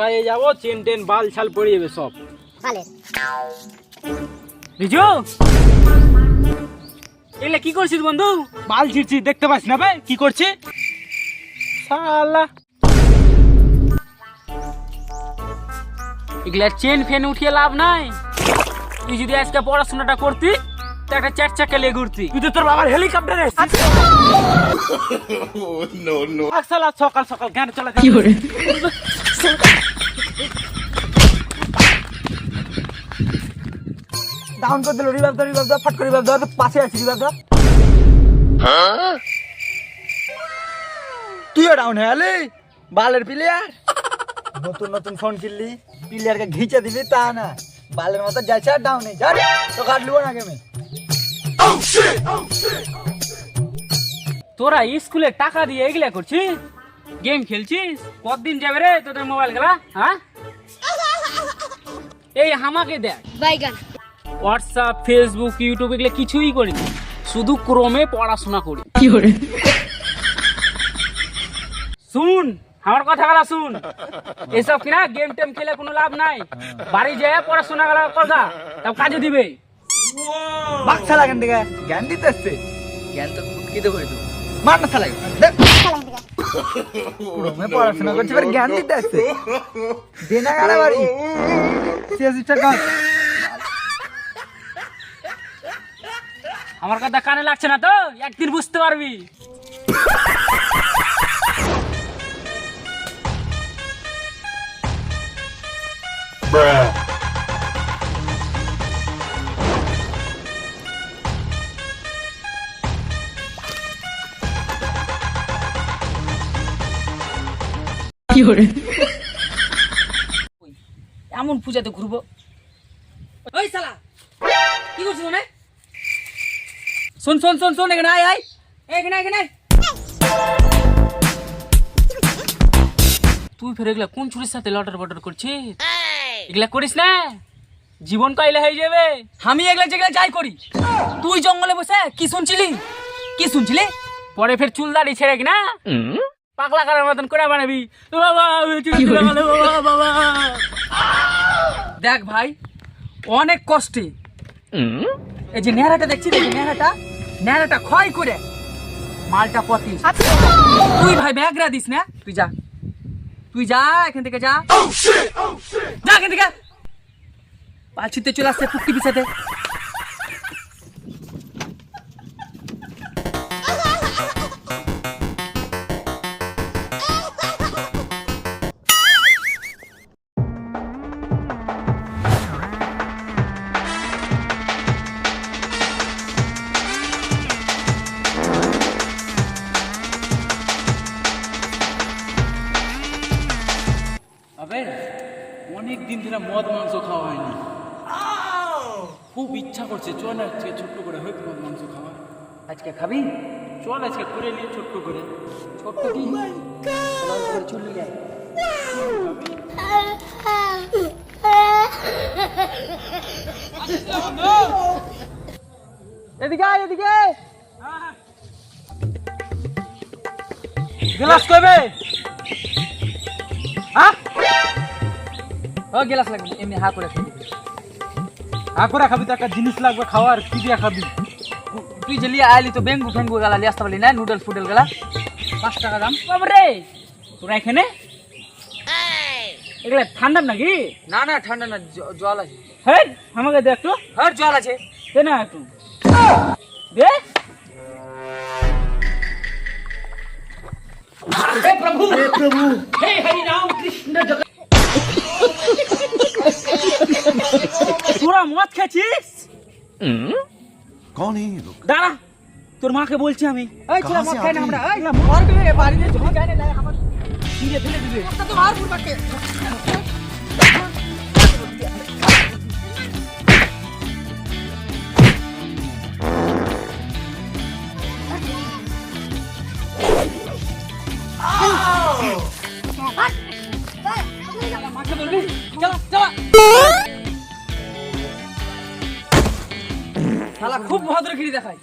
কাজে যাবো, chain ten বাল ছাল পড়ে যাবে সব। রিজু, এলে কি করছিস বন্ধু? বাল ছিড়ছি, দেখতে পাস না ভাই কি করছি? শালা এগুলা চেন ফেন উঠিয়ে লাভ নাই। তুই যদি আজকে পড়াশোনাটা করতি তো একটা চার চাকা নিয়ে ঘুরতি। তুই তো তোর বাবার হেলিকপ্টারে এসেছিস। শালা সকাল সকাল গান চলা কি করে? ডাউন করে দিল, রিভাইভ দাও, ফট করে রিভাইভ দাও, পাশে আছি রিভাইভ দাও। তুইও ডাউন হয়ে গেলি, বালের প্লেয়ার। নতুন নতুন ফোন কিনলি, প্লেয়ারকে ঘিচে দিবি তা না, বালের মতো যাচ্ছে আর ডাউন নেই। যা তো কাট লিব না গেমে। তোরা স্কুলে টাকা দিয়ে এগুলা করছিস, গেম খেলছিস, কতদিন যাবে রে তোদের মোবাইল গেলা? হ্যাঁ, এই আমাকে দেখ, হোয়াটসঅ্যাপ, ফেসবুক, ইউটিউব এগুলো কিছুই করিনি, শুধু ক্রমে পড়াশোনা করি। শুন আমার কথা গেলা, শুন, এসব কিনা গেম টেম খেলে কোনো লাভ নাই। বাড়ি যায় পড়াশোনা গেলা কথা, তাও কাজে দিবে। বাচ্চা লাগেন থেকে জ্ঞান দিতে আসছে, জ্ঞান তো ফুটকি দেবো তুই, মার না শালা। ক্রমে পড়াশোনা করছি, এবার জ্ঞান দিতে আসছে। দেনা গাড়া বাড়ি আমার কথা কানে লাগছে না তো, একদিন বুঝতে পারবি। এমন পূজাতে ঘুরবো। ওই শালা কি করছিস মানে? শোন শোন শোন শোন, এখানে আয়, এখানে এখানে। তুই ফের এগুলা কোন চুরির সাথে লটার বটর করছিস? এগুলা করিস না, জীবন কাইলে হয়ে যাবে। আমি এগুলা যেগুলা যাই করি, তুই জঙ্গলে বসে কি শুনছিলি? কি শুনছিলি? পরে ফের চুল দাড়ি ছেড়ে কিনা পাগলা করার মতন করে বানাবি। দেখ ভাই, অনেক কষ্টে এই যে নেহাটা দেখছিস, এই যে নেহাটা ক্ষয় করে মালটা পতিস। তুই ভাই ব্যাগরা দিস না, তুই যা এখান থেকে, যা এখান থেকে। পালছিতে চলে আসছে পুটকি পিছাতে। অনেক দিন ধরে মদ মাংস খাওয়া হয়নি, খুব ইচ্ছা করছে। চল আজকে ছোট্ট করে হোক মদ মাংস খাওয়া। আজকে খাবি? চল আজকে করে নিয়ে ছোট্ট করে। ছোট্ট কি চুল নিয়ে এদিকে এদিকে। গ্লাস কবে? হ্যাঁ গ্লাস লাগবে, এমনি হা করে খাবি। হা করে খাবি তো একটা জিনিস লাগবে খাওয়ার, কি দিয়ে খাবি? তুই যে লিয়ে আইলি তো বেঙ্গু ফেঙ্গু গেলা লিয়ে আসতে পারলি না, নুডলস ফুডেল গেলা 5 টাকা দাম। বাবরে তোরা এখানে এগুলা ঠান্ডা নাকি? না না ঠান্ডা না, জল আছে। হ্যাঁ আমাকে দেখ তো। হ্যাঁ জল আছে, দে না একটু দে। हे प्रभु हे हरि राम कृष्ण जगत। তোরা মদ খেয়েছিস? कौन है ये लोग? দাঁড়া, তোর মাকে বলছি আমি। এই ছেলে মদ খাই না আমরা, এই মর গেলে বাড়ি নিয়ে ঝোঁক যায় না, আমার ফিরে ফেলে দিবে। তো মার পুরো বাকে। শালা খুব ভদ্রগিরি দেখায়।